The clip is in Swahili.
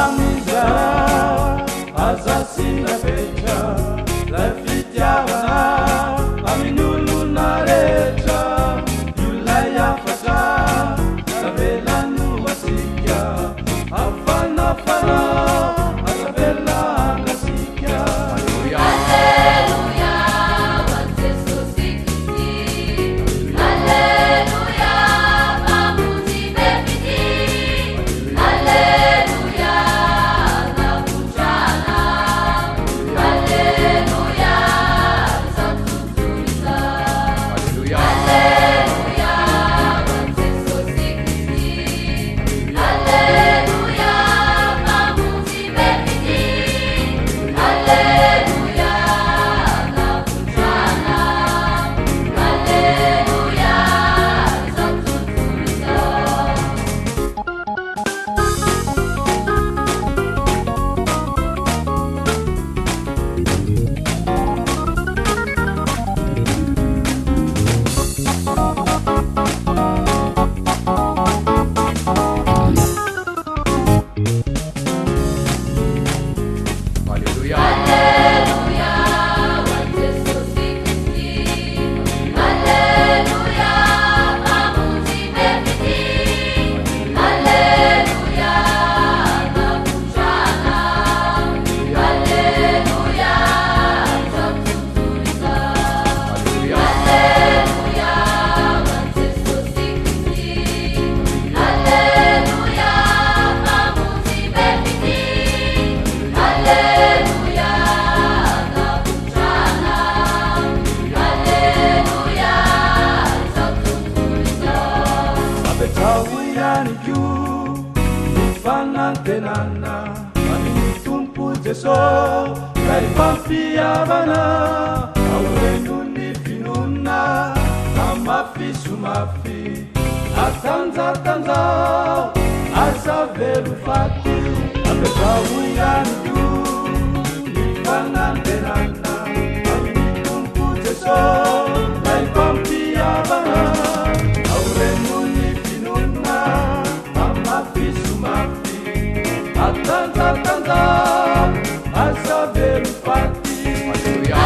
amiza azasina pecha la fitiavana aminulu narecha yulaya fasa sabela nuwasikia afana fana asabela nasikia. Haleluya wateso sikiti. Haleluya mamuzi bebidi. Haleluya nakuchana. Haleluya zamtutuliza. Haleluya wateso sikiti. Haleluya mamuzi bebidi. Haleluya nakuchana. Haleluya zamtutuliza. Haleluya wateso sikiti. Haleluya mamuzi bebidi. Haleluya nakuchana. Haleluya zamtutuliza. Haleluya wateso sikiti. Haleluya mamuzi bebidi. Haleluya nakuchana. Haleluya zamtutuliza. Abetawuyani juu nifanantenana manitumpu jeso kaipamfia bana aurenu nifinuna amafisu mafi atanza asavelufati. Abetawuyani juu nifanantenana manitumpu jeso kaipamfia bana aurenu nifinuna amafisu mafi atanza asavelufati. Haleluya